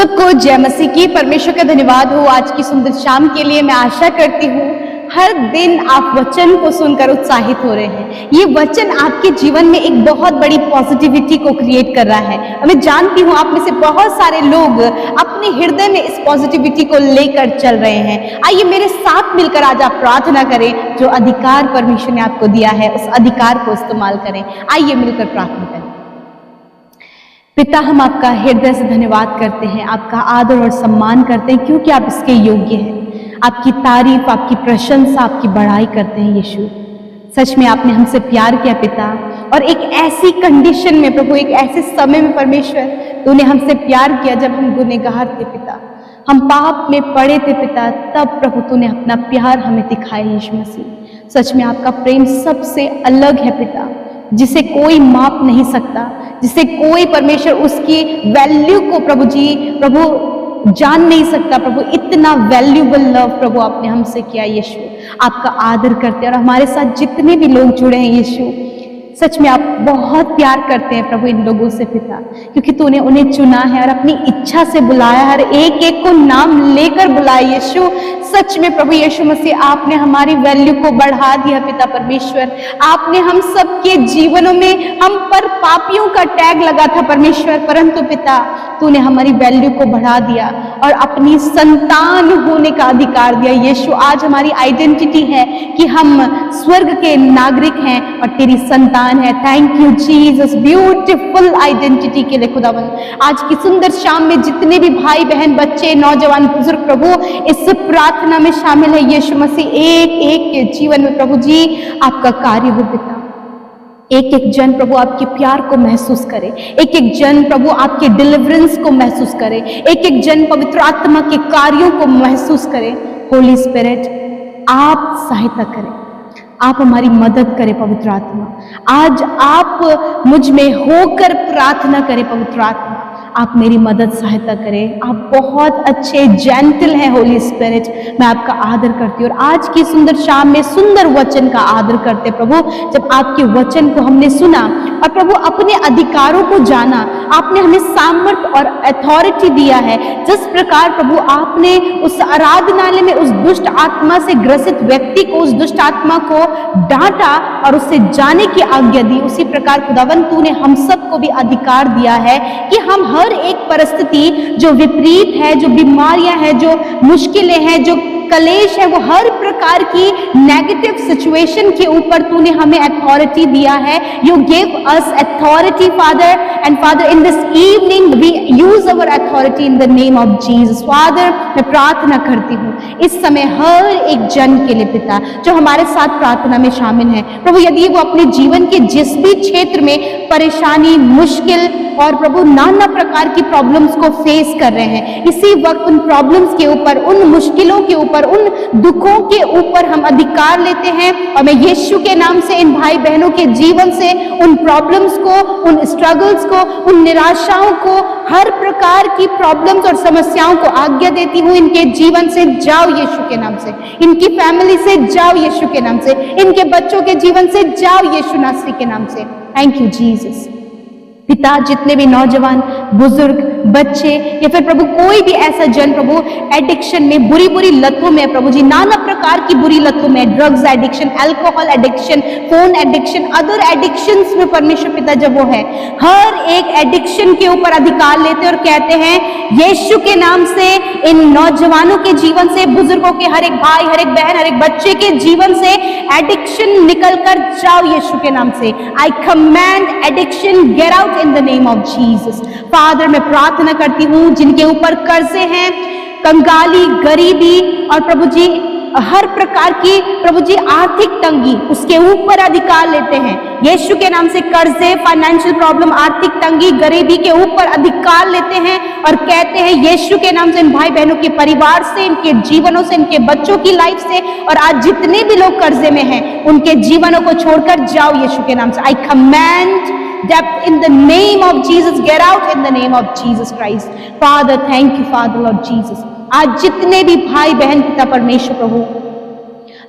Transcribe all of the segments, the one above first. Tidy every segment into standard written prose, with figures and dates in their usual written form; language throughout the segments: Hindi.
सबको जय मसीह की। परमेश्वर का धन्यवाद हो आज की सुंदर शाम के लिए। मैं आशा करती हूँ हर दिन आप वचन को सुनकर उत्साहित हो रहे हैं। ये वचन आपके जीवन में एक बहुत बड़ी पॉजिटिविटी को क्रिएट कर रहा है और मैं जानती हूँ आप में से बहुत सारे लोग अपने हृदय में इस पॉजिटिविटी को लेकर चल रहे हैं। आइए मेरे साथ मिलकर आज आप प्रार्थना करें। जो अधिकार परमेश्वर ने आपको दिया है उस अधिकार को इस्तेमाल करें। आइए मिलकर प्रार्थना करें। पिता, हम आपका हृदय से धन्यवाद करते हैं, आपका आदर और सम्मान करते हैं क्योंकि आप इसके योग्य हैं। आपकी तारीफ, आपकी प्रशंसा, आपकी बड़ाई करते हैं यीशु। सच में आपने हमसे प्यार किया पिता, और एक ऐसी कंडीशन में प्रभु, एक ऐसे समय में परमेश्वर तूने हमसे प्यार किया जब हम गुनहगार थे पिता, हम पाप में पड़े थे पिता, तब प्रभु तूने अपना प्यार हमें दिखाया यीशु मसीह। सच में आपका प्रेम सबसे अलग है पिता, जिसे कोई माप नहीं सकता, जिसे कोई परमेश्वर उसकी वैल्यू को प्रभु जान नहीं सकता। प्रभु इतना वैल्यूबल लव प्रभु आपने हमसे किया यीशु। आपका आदर करते हैं और हमारे साथ जितने भी लोग जुड़े हैं यीशु, सच में आप बहुत प्यार करते हैं प्रभु इन लोगों से पिता, क्योंकि तूने उन्हें चुना है और अपनी इच्छा से बुलाया, हर एक एक को नाम लेकर बुलाया यीशु। सच में प्रभु यीशु मसीह आपने हमारी वैल्यू को बढ़ा दिया पिता परमेश्वर। आपने हम सबके जीवनों में हम पर पापियों का टैग लगा था परमेश्वर, परंतु पिता तूने हमारी वैल्यू को बढ़ा दिया और अपनी संतान होने का अधिकार दिया यीशु। आज हमारी आइडेंटिटी है कि हम स्वर्ग के नागरिक हैं और तेरी संतान है। Thank you Jesus, beautiful identity के लिए खुदावन। आज की सुंदर शाम में जितने भी भाई बहन, बच्चे, नौजवान, बुजुर्ग प्रभु इस प्रार्थना में शामिल है यीशु मसीह, एक एक के जीवन में प्रभु जी आपका कार्य हो पिता। एक एक जन प्रभु आपके प्यार को महसूस करे, एक एक जन प्रभु आपके डिलीवरेंस को महसूस करे, एक एक जन पवित्र आत्मा के कार्यों को महसूस करे। होली स्पिरिट आप सहायता करें, आप हमारी मदद करें पवित्र आत्मा। आज आप मुझ में होकर प्रार्थना करें पवित्र आत्मा, आप मेरी मदद सहायता करें। आप बहुत अच्छे जेंटल हैं होली स्पिरिट, मैं आपका आदर करती हूँ। और आज की सुंदर शाम में सुंदर वचन का आदर करते प्रभु, जब आपके वचन को हमने सुना और प्रभु अपने अधिकारों को जाना, आपने हमें सामर्थ्य और अथॉरिटी दिया है। जिस प्रकार प्रभु आपने उस आराधनालय में उस दुष्ट आत्मा से ग्रसित व्यक्ति को, उस दुष्ट आत्मा को डांटा और उससे जाने की आज्ञा दी, उसी प्रकार खुदावन तूने हम सबको भी अधिकार दिया है कि हम हर एक परिस्थिति जो विपरीत है, जो बीमारियां हैं, जो मुश्किलें हैं, जो कलेश है, वो हर प्रकार की नेगेटिव सिचुएशन के ऊपर तूने हमें अथॉरिटी दिया है। You give us authority father, and father in this evening we use our authority in the name of Jesus. Father मैं प्रार्थना करती हूँ इस समय हर एक जन के लिए पिता जो हमारे साथ प्रार्थना में शामिल है प्रभु, यदि वो अपने जीवन के जिस भी क्षेत्र में परेशानी, मुश्किल और प्रभु नाना प्रकार की प्रॉब्लम्स को फेस कर रहे हैं, इसी वक्त उन प्रॉब्लम्स के ऊपर, उन मुश्किलों के ऊपर, उन दुखों के ऊपर हम अधिकार लेते हैं। और मैं यीशु के नाम से इन भाई बहनों के जीवन से उन प्रॉब्लम्स को, उन स्ट्रगल्स को, उन निराशाओं को, हर प्रकार की प्रॉब्लम्स और समस्याओं को आज्ञा देती हूँ, इनके जीवन से जाओ यीशु के नाम से, इनकी फैमिली से जाओ यीशु के नाम से, इनके बच्चों के जीवन से जाओ यीशु नासरी के नाम से। Thank you Jesus. पिता जितने भी नौजवान, बुजुर्ग, बच्चे या फिर प्रभु कोई भी ऐसा जन प्रभु एडिक्शन में, बुरी बुरी लतों में प्रभु जी, नाना प्रकार की बुरी लतों में, drugs addiction, alcohol addiction, phone addiction, other addictions में परमेश्वर पिता जब वो है, हर एक एडिक्शन के ऊपर अधिकार लेते और कहते हैं यीशु के नाम से इन नौजवानों के जीवन से, बुजुर्गों के, हर एक भाई, हर एक बहन, हर एक बच्चे के जीवन से एडिक्शन निकल कर जाओ यीशु के नाम से। आई command addiction gate out in the name of Jesus. Father मैं प्रार्थना करती हूँ जिनके ऊपर कर्जे हैं, कंगाली, गरीबी और प्रभु जी हर प्रकार की प्रभु जी आर्थिक तंगी, उसके ऊपर अधिकार लेते हैं यीशु के नाम से। कर्जे, फाइनेंशियल प्रॉब्लम, आर्थिक तंगी, गरीबी के ऊपर अधिकार लेते हैं और कहते हैं यीशु के नाम से इन भाई बहनों के परिवार से, इनके जीवनों से, इनके बच्चों की लाइफ से, और आज जितने भी लोग कर्जे में हैं उनके जीवनों को छोड़कर जाओ यीशु के नाम से। आई command that in the name of Jesus, get out in the name of Jesus Christ. Father, thank you Father Lord Jesus. आज जितने भी भाई बहन पिता परमेश्वर प्रभु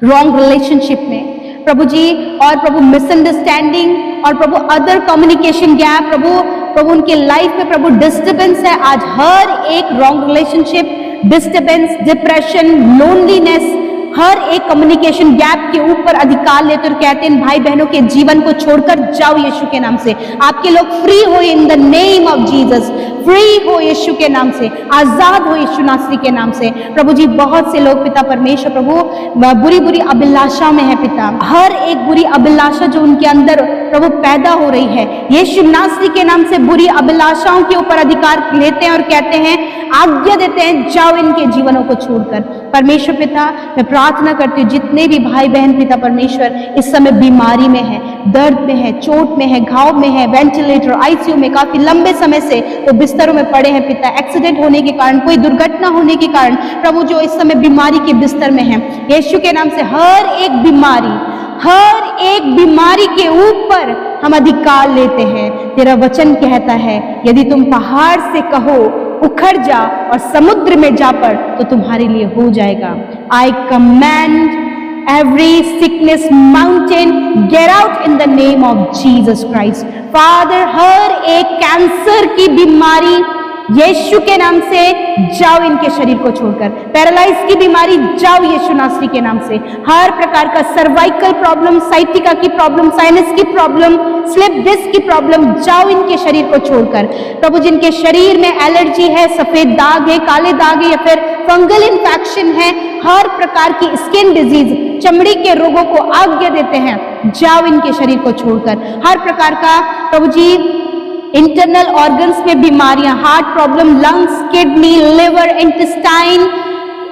रॉन्ग रिलेशनशिप में प्रभु जी, और प्रभु मिसअंडरस्टैंडिंग और प्रभु अदर कम्युनिकेशन गैप, प्रभु प्रभु उनके लाइफ में प्रभु डिस्टर्बेंस है, आज हर एक wrong relationship, disturbance, depression, loneliness, हर एक कम्युनिकेशन गैप के ऊपर अधिकार लेते और कहते हैं भाई बहनों के जीवन को छोड़कर जाओ यीशु के नाम से। आपके लोग फ्री हो इन the name of Jesus, free हो यीशु के नाम से, आजाद हो यीशु नासरी के नाम से। प्रभु जी बहुत से लोग पिता परमेश्वर प्रभु बुरी बुरी अभिलाषा में है पिता, हर एक बुरी अभिलाषा जो उनके अंदर प्रभु पैदा हो रही है, यीशु नासरी के नाम से बुरी अभिलाषाओं के ऊपर अधिकार लेते हैं और कहते हैं, आज्ञा देते हैं, जाओ इनके जीवनों को छोड़कर। परमेश्वर पिता मैं प्रार्थना करती हूँ जितने भी भाई बहन पिता परमेश्वर इस समय बीमारी में है, दर्द में है, चोट में है, घाव में है, वेंटिलेटर, आईसीयू में काफी लंबे समय से वो बिस्तरों में पड़े हैं पिता, एक्सीडेंट होने के कारण, कोई दुर्घटना होने के कारण प्रभु जो इस समय बीमारी के बिस्तर में है, यीशु के नाम से हर एक बीमारी के ऊपर हम अधिकार लेते हैं। तेरा वचन कहता है यदि तुम पहाड़ से कहो उखड़ जा और समुद्र में जा पड़ तो तुम्हारे लिए हो जाएगा। I command every sickness mountain get out in the name of Jesus Christ. Father हर एक कैंसर की बीमारी यीशु के नाम से जाओ इनके शरीर को छोड़कर, पैरालाइज की बीमारी जाओ यीशु नासरी के नाम से, हर प्रकार का सर्वाइकल प्रॉब्लम, साइटिका की प्रॉब्लम, साइनस की प्रॉब्लम, स्लिप डिस्क की प्रॉब्लम जाओ इनके शरीर को छोड़कर। प्रभु जिनके शरीर में एलर्जी है, सफेद दाग है, काले दाग है या फिर फंगल इन्फेक्शन है, हर प्रकार की स्किन डिजीज, चमड़ी के रोगों को आज्ञा देते हैं, जाओ इनके शरीर को छोड़कर। हर प्रकार का प्रभु जी इंटरनल ऑर्गन्स में बीमारियां, heart problem, lungs, kidney, liver, intestine,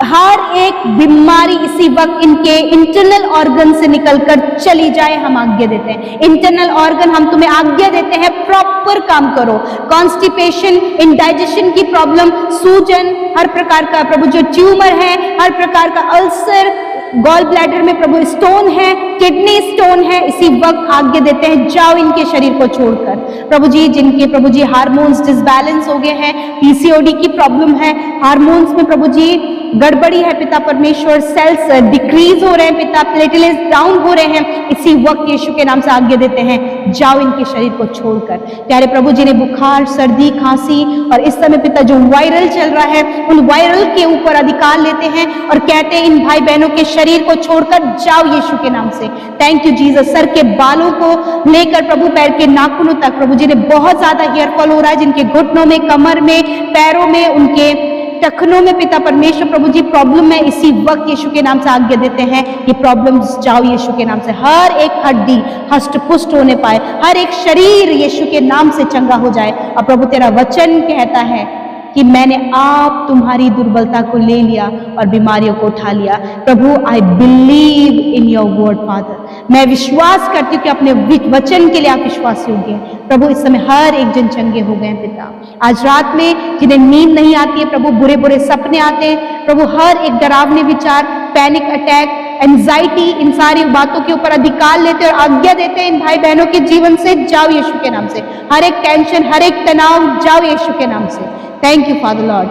हर एक बीमारी इसी वक्त इनके इंटरनल ऑर्गन से निकलकर चली जाए, हम आज्ञा देते हैं। इंटरनल ऑर्गन हम तुम्हें आज्ञा देते हैं प्रॉपर काम करो। कॉन्स्टिपेशन, इंडाइजेशन की प्रॉब्लम, सूजन, हर प्रकार का प्रभु जो ट्यूमर है, हर प्रकार का अल्सर, गॉल ब्लैडर में प्रभु स्टोन है, किडनी स्टोन है, इसी वक्त आज्ञा देते हैं जाओ इनके शरीर को छोड़कर। प्रभु जी जिनके प्रभु जी हार्मोन्स डिसबैलेंस हो गए हैं, पीसीओडी की प्रॉब्लम है, हार्मोन्स में प्रभु जी गड़बड़ी है पिता परमेश्वर, सेल्स डिक्रीज हो रहे हैं पिता, प्लेटलेट्स डाउन हो रहे हैं, इसी वक्त यीशु के नाम से आज्ञा देते हैं जाओ इनके शरीर को छोड़कर। प्यारे प्रभु जिन्हें बुखार, सर्दी, खांसी और इस समय पिता जो वायरल चल रहा है, उन वायरल के ऊपर अधिकार लेते हैं और कहते हैं इन भाई बहनों के शरीर को छोड़कर जाओ यीशु के नाम से। Thank you Jesus. सर के बालों को लेकर प्रभु पैर के नाखूनों तक प्रभु जिन्हें बहुत ज्यादा हेयर फॉल हो रहा है, जिनके घुटनों में, कमर में, पैरों में, उनके टखनों में पिता परमेश्वर प्रभु जी प्रॉब्लम है, इसी वक्त यीशु के नाम से आज्ञा देते हैं ये प्रॉब्लम्स जाओ यीशु के नाम से। हर एक हड्डी हष्ट पुष्ट होने पाए, हर एक शरीर यीशु के नाम से चंगा हो जाए। और प्रभु तेरा वचन कहता है कि मैंने आप तुम्हारी दुर्बलता को ले लिया और बीमारियों को उठा लिया। प्रभु I believe in your word father, मैं विश्वास करती हूँ कि अपने वचन के लिए आप विश्वास योग्य हैं। प्रभु इस समय हर एक जन चंगे हो गए पिता। आज रात में जिन्हें नींद नहीं आती है प्रभु, बुरे बुरे सपने आते हैं प्रभु, हर एक डरावने विचार, पैनिक अटैक, एंजाइटी, इन सारी बातों के ऊपर अधिकार लेते और आज्ञा देते हैं इन भाई बहनों के जीवन से जाओ यीशु के नाम से। हर एक टेंशन, हर एक तनाव जाओ यीशु के नाम से। थैंक यू फादर लॉर्ड,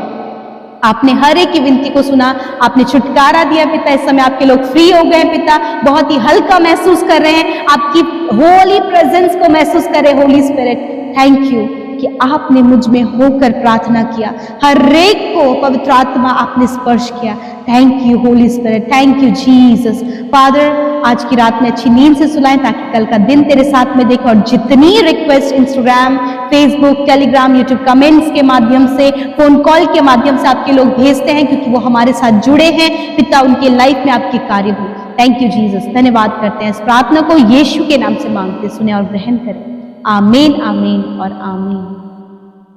आपने हर एक की विनती को सुना, आपने छुटकारा दिया पिता। इस समय आपके लोग फ्री हो गए पिता, बहुत ही हल्का महसूस कर रहे हैं, आपकी होली प्रेजेंस को महसूस कर रहे होली स्पिरिट। थैंक यू कि आपने मुझ में होकर प्रार्थना किया, हर एक को पवित्र आत्मा आपने स्पर्श किया। Thank you Holi spirit, thank you Jesus. Father आज की रात में अच्छी नींद से सुलाएं ताकि कल का दिन तेरे साथ में देखें। और जितनी request Instagram, Facebook, Telegram, YouTube comments के माध्यम से, फोन कॉल के माध्यम से आपके लोग भेजते हैं क्योंकि वो हमारे साथ जुड़े हैं पिता, उनके लाइफ में आपके कार्य हो। थैंक यू जीसस, धन्यवाद करते हैं। इस प्रार्थना को यीशु के नाम से मांगते, सुने और ग्रहण करें। आमीन, आमीन और आमीन।